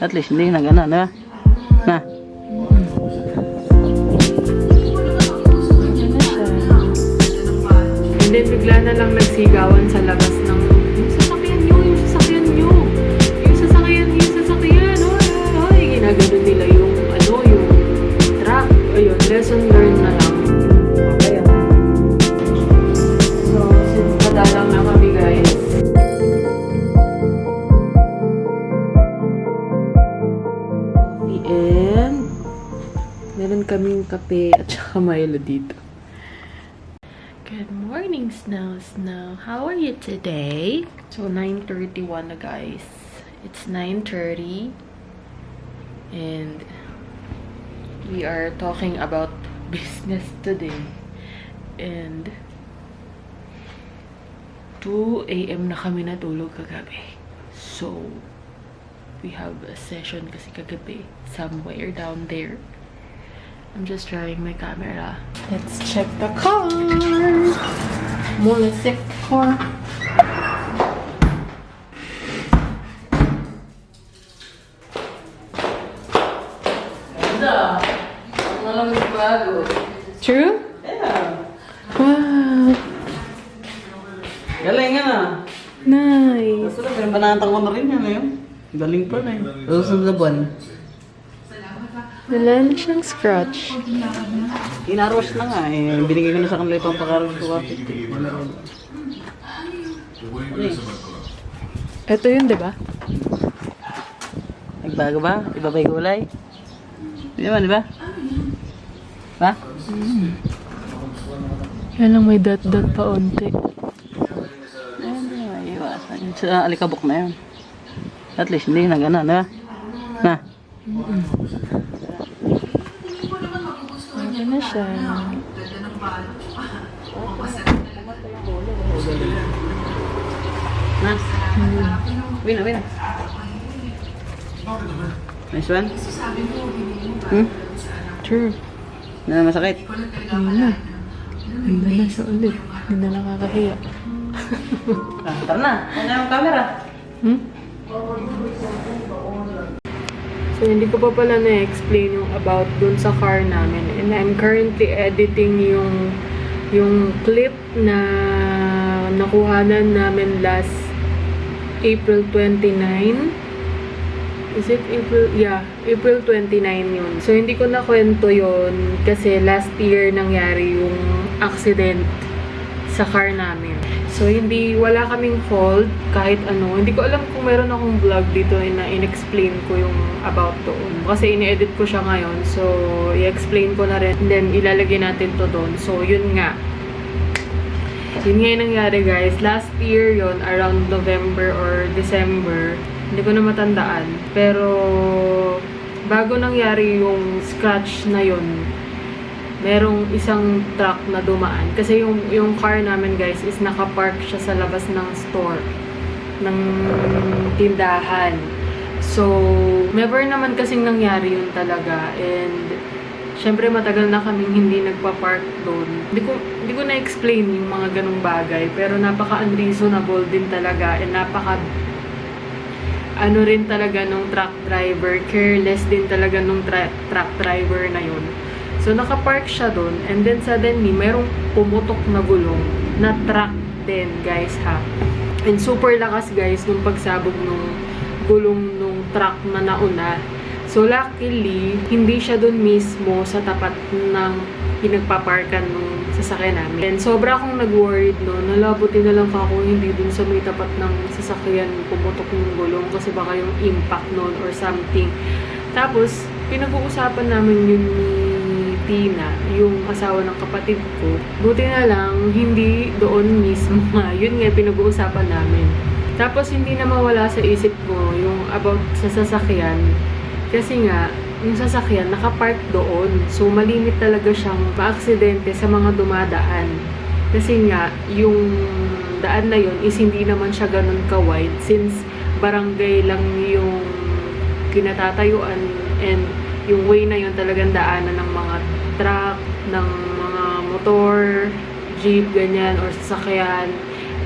At least hindi na gano'n, diba? Na. And then bigla na lang nagsigawan sa labas ng yung sasakyan nyo, yung sasakyan nyo. Yung sasakyan, Ay, ginagano nila yung yung truck. Ayun, lesson learned na lang. Okay. So, since madalang na kami guys, and meron kaming kape at saka Milo dito. Good morning, Snow. How are you today? So, 9:31 na guys. It's 9:30 and we are talking about business today. And 2 AM na kami natulog kagabi. So, we have a session kasi kagabi somewhere down there. I'm just trying my camera. Let's check the car. Molasek car. Ganda. Ang alamig bago. True? Yeah. Wow. Galing nga na. Nice. Basta pero banatang ko na rin yan eh. Galing pa na eh. Susunod na buwan. Wala na siyang scratch. Inaros na nga eh. Binigay ko na sa kanila yung pampakaros ko. Ito yun, di ba? Nagbago ba? Iba ba yung gulay? Hindi naman, di ba? Ba? Yan lang may dot-dot pa onti. Hindi naman, iwasan. Sa alikabok na yun. At least hindi na gano'n, di ba? Na. Ano na siya? Na. Wina, wina. Nice one? True. Hindi na masakit. Ayun na. Ganda na siya ulit. Hindi na nakakahiya. Tara na. Ano yung camera? So, hindi ko pa pala na-explain yung about dun sa car namin. And I'm currently editing yung clip na nakuhanan namin last April 29. Is it April? Yeah, April 29 yun. So, hindi ko na kwento yun kasi last year nangyari yung accident sa car namin. So, wala kaming fault kahit ano. Hindi ko alam kung meron akong vlog dito na in-explain ko yung about doon. Kasi ini-edit ko siya ngayon. So, i-explain ko na rin. And then, ilalagay natin to doon. So, yun nga. Yun nga yung nangyari guys. Last year yon around November or December. Hindi ko na matandaan. Pero, bago nangyari yung scratch na yun, merong isang truck na dumaan. Kasi yung car namin guys is nakapark siya sa labas ng store, ng tindahan. So, never naman kasing nangyari yun talaga. And, syempre matagal na kaming hindi nagpa-park doon. Hindi ko na-explain yung mga ganong bagay. Pero napaka-unreasonable din talaga. And ano rin talaga nung truck driver. Careless din talaga nung truck driver na yun. So, nakapark siya doon. And then, suddenly, merong pumutok na gulong na truck din, guys, ha. And super lakas, guys, nung pagsabog nung gulong nung truck na nauna. So, luckily, hindi siya doon mismo sa tapat ng pinagpaparkan nung sasakyan namin. And sobra akong nag-worried noon. Nalabuti na lang ako hindi doon sa may tapat ng sasakyan pumutok yung gulong kasi baka yung impact noon or something. Tapos, pinag-uusapan namin yun ni Tina, yung asawa ng kapatid ko. Buti na lang, hindi doon mismo nga. Yun nga, pinag-uusapan namin. Tapos, hindi na mawala sa isip ko yung about sa sasakyan. Kasi nga, yung sasakyan, nakapark doon. So, malimit talaga siyang maaksidente sa mga dumadaan. Kasi nga, yung daan na yun is hindi naman siya ganun ka-wide since barangay lang yung kinatatayuan and yung way na yun talagang daanan ng mga truck, ng mga motor, jeep, ganyan, or sasakyan.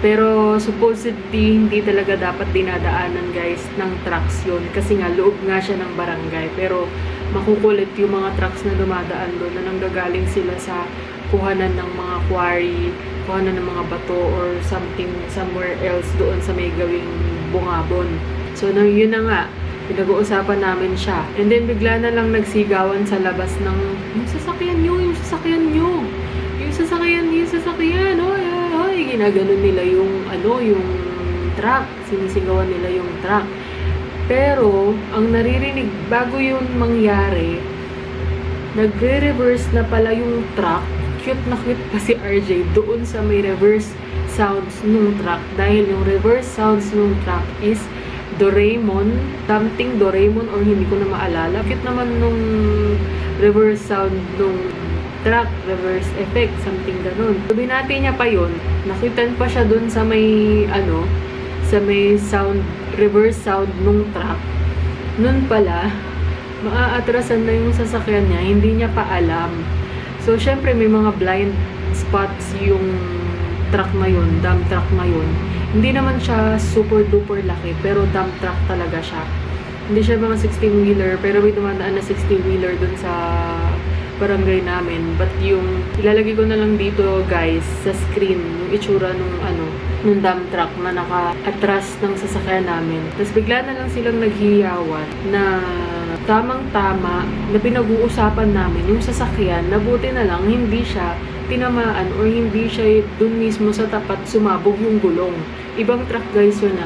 Pero supposedly, hindi talaga dapat dinadaanan guys ng trucks yun. Kasi nga, loob nga siya ng barangay. Pero makukulit yung mga trucks na dumadaan doon na nanggagaling sila sa kuhanan ng mga quarry, kuhanan ng mga bato or something somewhere else doon sa may gawing bungabon. So, yun na nga. Pinag-uusapan namin siya. And then, bigla na lang nagsigawan sa labas ng, yung sasakyan nyo, yung sasakyan nyo. Yung sasakyan, oy, oy. Ginaganon nila yung, yung truck. Sinisigawan nila yung truck. Pero, ang naririnig, bago yun mangyari, nagre-reverse na pala yung truck. Cute na cute pa si RJ doon sa may reverse sounds nung truck. Dahil yung reverse sounds nung truck is Doraemon, something Doraemon or hindi ko na maalala. Cute naman nung reverse sound nung truck, reverse effect, something ganun. So, binati niya pa yun. Nakitan pa siya dun sa may, sa may sound, reverse sound nung truck. Nun pala, maaatrasan na yung sasakyan niya, hindi niya pa alam. So, syempre, may mga blind spots yung truck na yun, dump truck na yun. Hindi naman siya super duper laki, pero dump truck talaga siya. Hindi siya mga 16-wheeler, pero may dumadaan na 16-wheeler dun sa barangay namin. But yung, ilalagay ko na lang dito guys, sa screen, yung itsura nung dump truck na naka-atras ng sasakyan namin. Tapos bigla na lang silang naghiyawan na tamang-tama na pinag-uusapan namin yung sasakyan, na buti na lang hindi siya tinamaan or hindi siya dun mismo sa tapat sumabog yung gulong. Ibang truck guys yun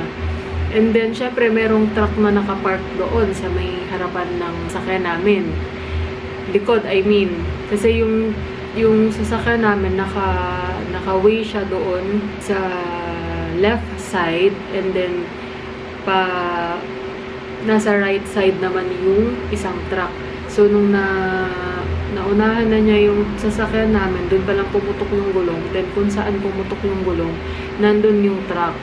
And then, syempre, merong truck na nakapark doon sa may harapan ng sasakyan namin. Likod, I mean. Kasi yung sasakyan namin, naka-way siya doon sa left side and then nasa right side naman yung isang truck. So, nung naunahan na niya yung sasakyan namin, doon palang pumutok yung gulong. Then, kung saan pumutok yung gulong, nandun yung truck.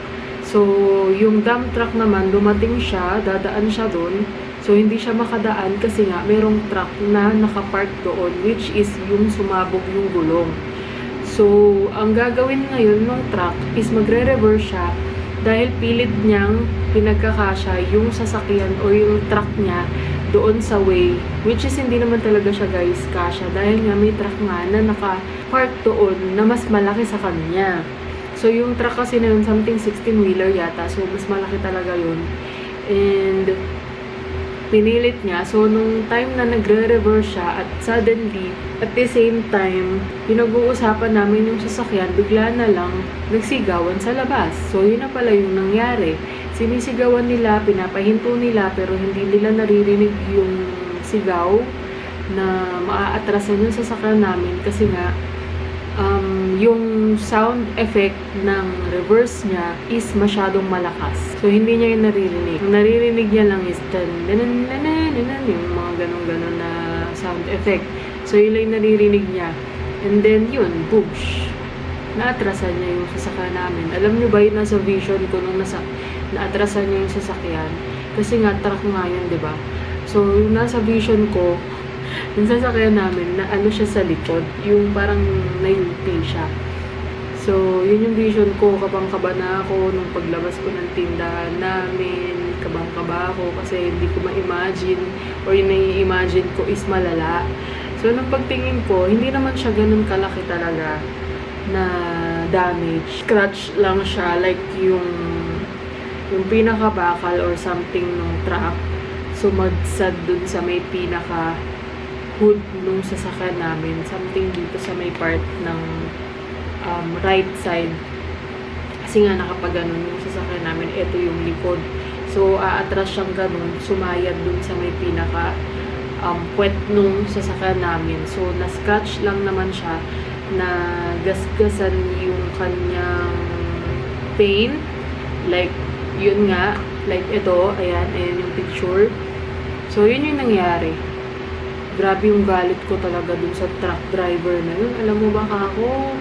So, yung dump truck naman, dumating siya, dadaan siya doon. So, hindi siya makadaan kasi nga, merong truck na nakapark doon, which is yung sumabog yung gulong. So, ang gagawin ngayon ng truck is magre-reverse siya dahil pilit niyang pinagkakasya yung sasakyan o yung truck niya doon sa way, which is hindi naman talaga siya guys kasya dahil nga may truck nga na naka-park doon na mas malaki sa kanya. So yung truck kasi na yun, something 16-wheeler yata, so mas malaki talaga yun. And pinilit niya, so nung time na nagre-reverse siya at suddenly, at the same time, pinag-uusapan namin yung sasakyan, bigla na lang nagsigawan sa labas. So yun na pala yung nangyari. Sinisigawan nila, pinapahinto nila, pero hindi nila naririnig yung sigaw na maaatrasan yung sasakyan namin kasi nga yung sound effect ng reverse niya is masyadong malakas. So, hindi niya yung naririnig. Ang naririnig niya lang is yung mga ganun-ganun na sound effect. So, yun lang yung naririnig niya. And then, yun, boosh. Naatrasan niya yung sasakyan namin. Alam niyo ba yun nasa vision ko nung naatrasan niya yung sasakyan? Kasi nga, truck nga yun, di ba? So, yung nasa vision ko, yung sasakyan namin, na siya sa likod, yung parang nayupi siya. So, yun yung vision ko, kabang-kaba na ako nung paglabas ko ng tindahan namin, kabang-kaba ako kasi hindi ko ma-imagine, or yung nai-imagine ko is malala. So, nung pagtingin ko, hindi naman siya ganun kalaki talaga na damage. Scratch lang siya, like yung pinaka-bakal or something nung truck. Sumadsad dun sa may pinaka hood nung sasakyan namin, something dito sa may part ng right side. Kasi nga nakapaganon yung sasakyan namin, ito yung likod. So, aatras siyang ganun, sumayad dun sa may pinaka puwet nung sasakyan namin. So, na-scratch lang naman siya, na gasgasan yung kanyang paint. Like, yun nga, like ito, ayan yung picture. So, yun yung nangyari. Grabe yung galit ko talaga dun sa truck driver na yun. Alam mo ba ako,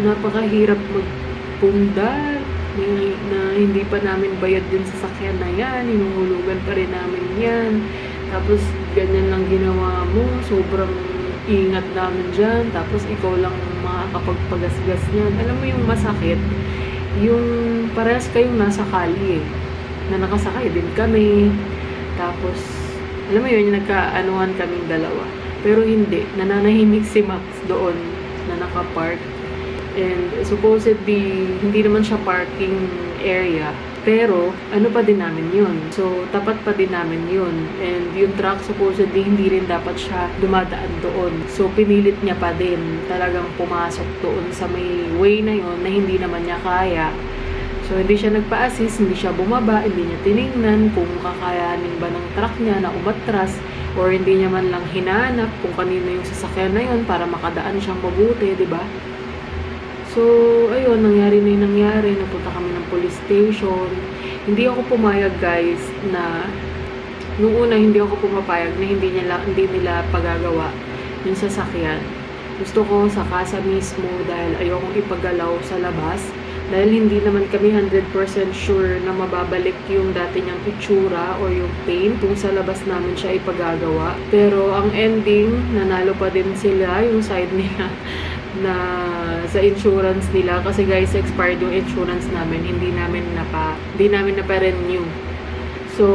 napakahirap magpundal na hindi pa namin bayad din sa sasakyan na yan. Hinuhulugan pa rin namin yan. Tapos, ganyan lang ginawa mo. Sobrang ingat namin dyan. Tapos, ikaw lang makakapagpagasgas niyan. Alam mo yung masakit, yung parehas kayong nasa kalye, na nakasakay din kami. Tapos, alam mo yun, yung nagkaanuhan kaming dalawa. Pero hindi, nananahimik si Max doon na nakapark. And supposedly, hindi naman siya parking area. Pero, ano pa din namin yun. So, tapat pa din namin yun. And yung truck, supposedly, hindi rin dapat siya dumadaan doon. So, pinilit niya pa din talagang pumasok doon sa may way na yun na hindi naman niya kaya. So, hindi siya nagpa-assist, hindi siya bumaba, hindi niya tinignan kung kakayanin ba ng truck niya na umatras, or hindi niya man lang hinanap kung kanino yung sasakyan na yun para makadaan siyang mabuti, di ba? So, ayun, nangyari na yung nangyari. Napunta kami ng police station. Hindi ako pumayag, guys, na nung una hindi ako pumapayag na hindi nila pagagawa yung sasakyan. Gusto ko sa casa mismo dahil ayokong ipagalaw sa labas. Dahil hindi naman kami 100% sure na mababalik yung dati niyang itsura or yung paint kung sa labas namin siya ipagagawa. Pero ang ending, nanalo pa din sila, yung side nila na sa insurance nila kasi guys, expired yung insurance namin, hindi namin napa-renew. So,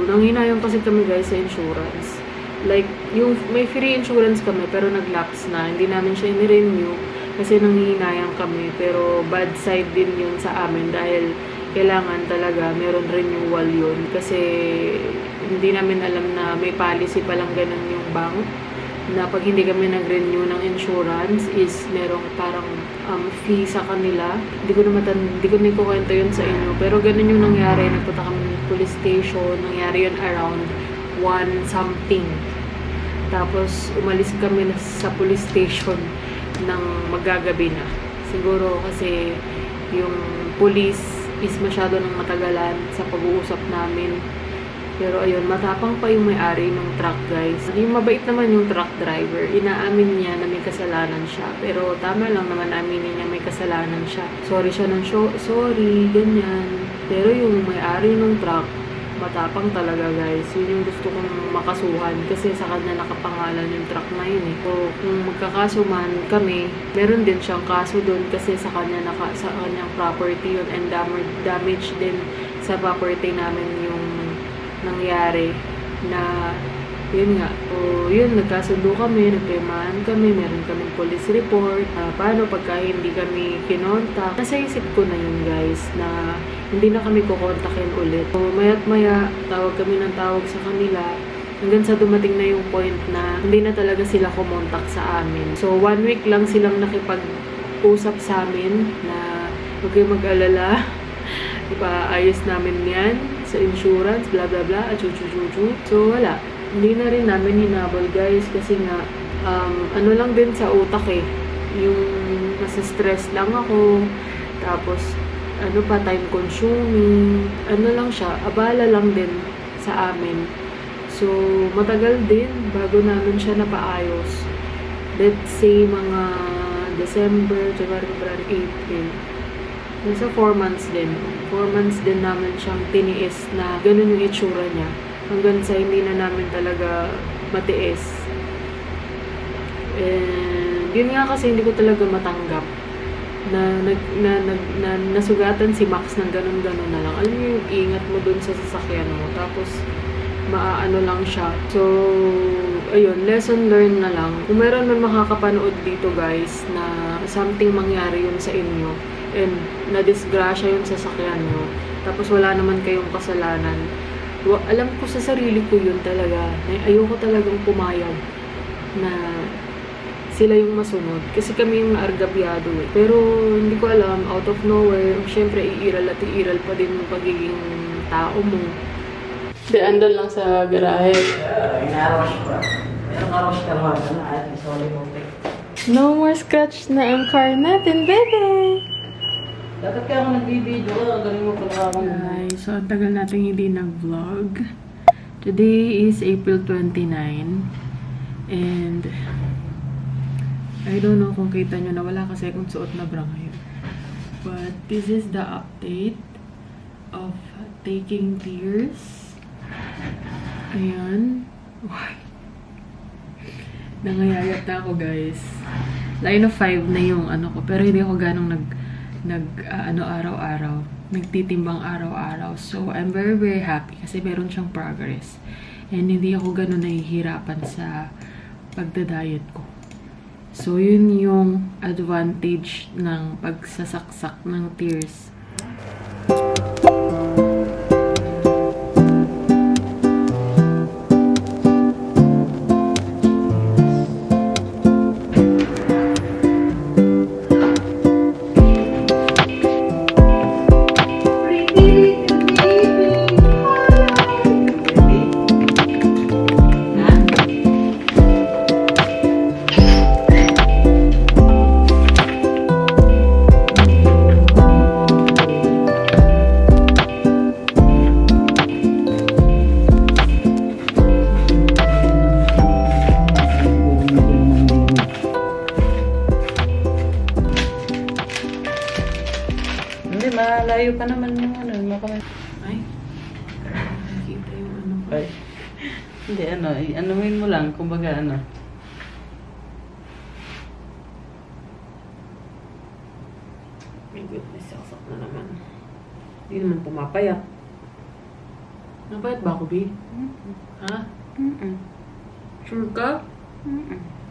nanghinayang kasi kami guys sa insurance. Like, yung may free insurance kami pero nag-lapse na, hindi namin siya ni-renew kasi nanghinayang kami. Pero bad side din yun sa amin dahil kailangan talaga meron renewal yun kasi hindi namin alam na may policy palang ganun yung bank na pag hindi kami nag-renew ng insurance is merong parang fee sa kanila. Hindi ko na ikukwento yun sa inyo. Pero ganun yung nangyari. Nagpunta kami ng police station. Nangyari yun around 1 something. Tapos umalis kami sa police station ng magagabi na. Siguro kasi yung police is masyado ng matagalan sa pag-uusap namin. Pero ayun, matapang pa yung may-ari ng truck, guys. Yung mabait naman yung truck driver. Inaamin niya na may kasalanan siya. Pero tama lang naman aminin niya may kasalanan siya. Sorry siya ng sorry, ganyan. Pero yung may-ari ng truck, matapang talaga, guys. Yun yung gusto kong makasuhan. Kasi sa kanya nakapangalan yung truck na yun eh. So, kung magkakaso man kami, meron din siyang kaso doon kasi sa kanyang property yun and damage din sa property namin yung nangyari na yun nga. So, yun, nagkasundo kami, nagpirmahan kami, meron kaming police report, paano pagka hindi kami kinontak. Nasa isip ko na yun, guys, na hindi na kami kukontakin ulit. So, maya't maya, tawag kami ng tawag sa kanila, hanggang sa dumating na yung point na hindi na talaga sila kumontak sa amin. So, 1 week lang silang nakipag-usap sa amin na huwag kayong mag-alala, ipaayos namin yan sa insurance, bla bla bla, achuchuchuchu. So, wala. Hindi na rin namin hinabol, guys, kasi nga, ano lang din sa utak eh. Yung nasa-stress lang ako, tapos, ano pa, time consuming, ano lang siya, abala lang din sa amin. So, matagal din bago namin siya napaayos. Let's say, mga December, January, February, April. Nasa 4 months din. 4 months din namin siyang tiniis na ganun yung itsura niya. Hanggang sa hindi na namin talaga matiis. And yun nga kasi hindi ko talaga matanggap na nasugatan si Max ng ganun-ganun na lang. Alam mo yung ingat mo dun sa sasakyan mo. Tapos maaano lang siya. So, ayun, lesson learned na lang. Kung meron man makakapanood dito, guys, na something mangyari yun sa inyo, and na-disgrasya yung sasakyan nyo, tapos wala naman kayong kasalanan, alam ko sa sarili ko yun talaga, na ayoko talagang pumayag na sila yung masunod. Kasi kami yung naargabyado eh. Pero hindi ko alam, out of nowhere, syempre iiral at iiral pa din yung pagiging tao mo. Di, andun lang sa garahe. Inaarawas ko. Merong arawas ka naman. At least wala yung No more scratch na ang car natin, bebe! dapat kaya ako nagbibideo ka, galing mo pala ako. Guys, so ang tagal natin hindi nag-vlog. Today is April 29. And I don't know kung kita nyo na wala kasi akong suot na bra ngayon. But this is the update of taking tears. Ayan. Nangayayat na ako, guys. Line of 5 na yung ano ko. Pero hindi ako ganong ano araw-araw, nagtitimbang araw-araw. So, I'm very, very happy kasi meron siyang progress. And hindi ako ganun nahihirapan sa pagda-diet ko. So, yun yung advantage ng pagsasaksak ng tears. Malayo pa naman yung ano, Ay, nakikita yung ano ko. Ay. Hindi, anuhin mo lang, kumbaga ano. My goodness, saksak na naman. Hindi naman pumapayat. Napayat ba ako, B? Ha? Sure ka?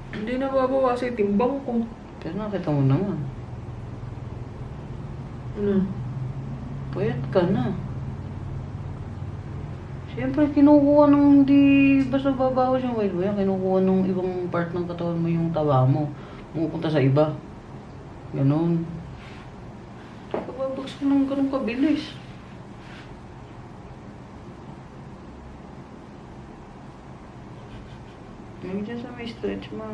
Hindi na babawas yung timbang ko. Pero nakita mo naman. Ano? Puyat ka na. Siyempre, kinukuha ng hindi basta babawas yung weight mo yan. Kinukuha ng ibang part ng katawan mo yung taba mo. Pumupunta sa iba. Ganon. Kababags ko ng ganun kabilis. Nandiyan sa may stretch mo.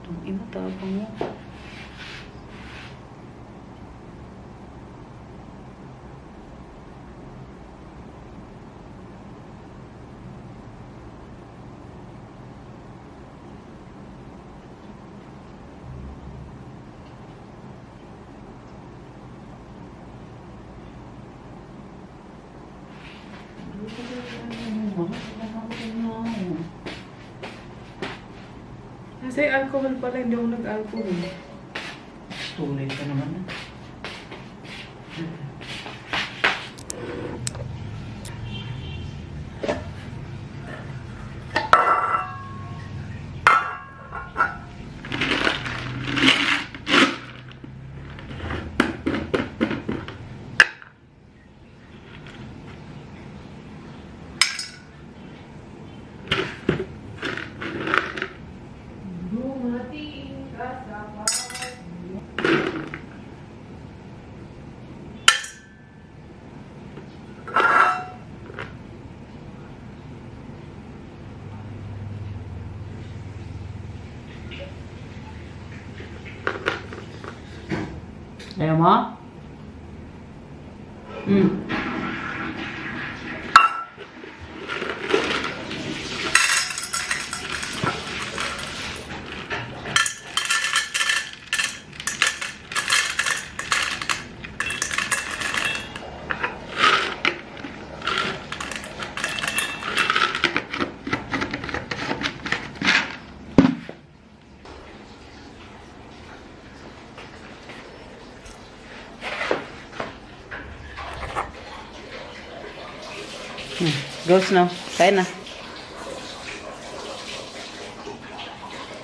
Itong ina, tapang mo. Kasi alcohol pala, hindi ako nag-alcohol. Tuloy ka naman. Ayaw mo? Goes now. Kain na.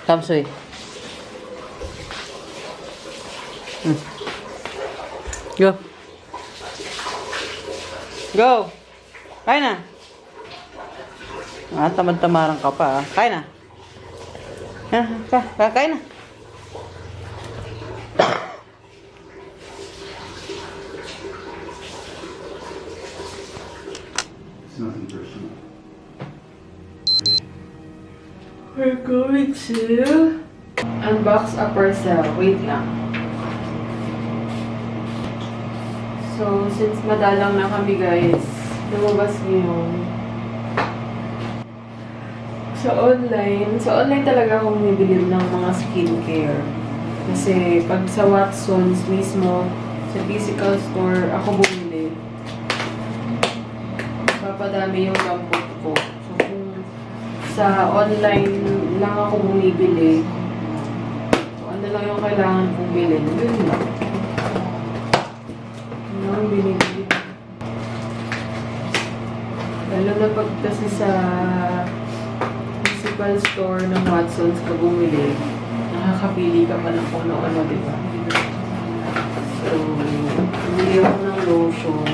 Come, sweet. Go. Go. Kain na. Tamad-tamarang ka pa. Kain na. Kain na. Nothing personal. We're going to unbox a parcel. Wait lang. So, since madalang na kami guys, lumabas ngayon. Sa online talaga akong bumibili ng mga skincare. Kasi pag sa Watsons mismo, sa physical store, ako bumili. Papadami yung lampot ko. So, kung Sa online lang ako bumibili. So, ano lang yung kailangan kong bilhin. Yun lang. Ano ang binibili? Lalo na pag kasi sa physical store ng Watsons ka bumili, nakakapili ka pa ng kung ano, di ba? So, bumili ako ng lotion.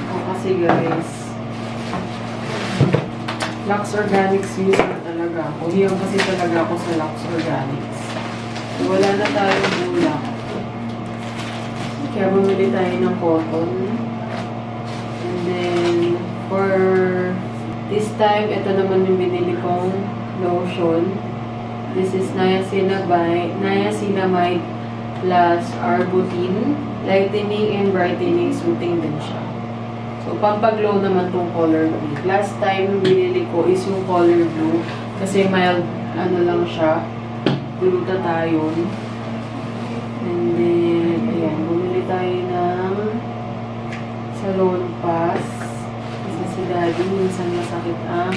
O kasi guys, Lux Organics user talaga ako. Hiyang kasi talaga ako sa Lux Organics. So, wala na tayong bulak. Kaya bumili tayo ng cotton. And then, for this time, ito naman yung binili kong lotion. This is niacinamide plus arbutin. Lightening and brightening, soothing din siya. So, pampaglow naman tong color pink. Last time, yung binili ko is yung color blue. Kasi mild, ano lang siya, glutathione. And then, ayan, bumili tayo ng Salon Pass. Kasi si Daddy, minsan masakit ang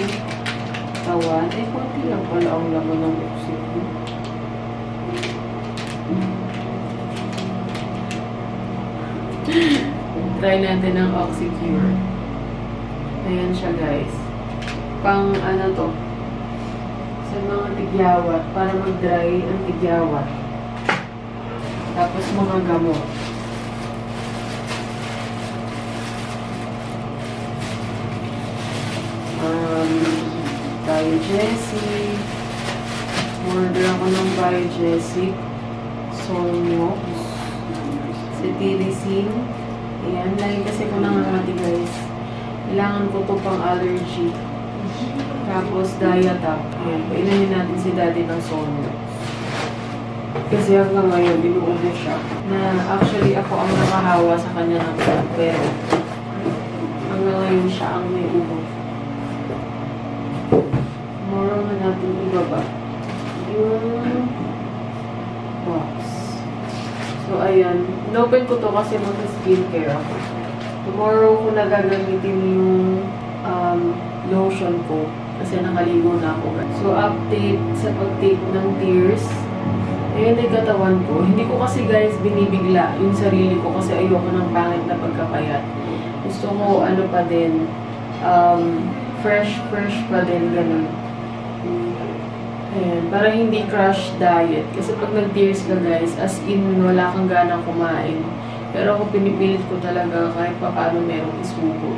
katawan. Eh, konti lang pala ang laman ng oxygen. Try natin ang Oxycure. Ayan siya, guys. Pang ano to, sa mga tigyawat, para mag-dry ang tigyawat. Tapos mga gamot. Biogesic. Order ako ng Biogesic. Solmox. Cetirizine. Ayan, lagi kasi ko nangangati guys. Kailangan ko to pang allergy. Tapos Diatap. Ayan, painahin natin si Daddy ng Solmox. Kasi hanggang ngayon, binuubo siya. Na actually ako ang nakahawa sa kanya ng ubo. Pero hanggang ngayon siya ang may ubo. Tomorrow na natin ibaba yung box. So, ayan. Inopen ko to kasi mag-skincare ako. Tomorrow ko na gagamitin yung lotion ko. Kasi nakaligo na ako. So, update sa pag-take ng tears. Ayan yung katawan ko. Hindi ko kasi guys binibigla yung sarili ko kasi ayoko ng pangit na pagkapayat. Gusto ko ano pa din, fresh pa din, ganun. Ayan, para hindi crash diet. Kasi pag nag-tears ka guys, as in wala kang ganang kumain. Pero ako pinipilit ko talaga kahit pa paano merong isubo.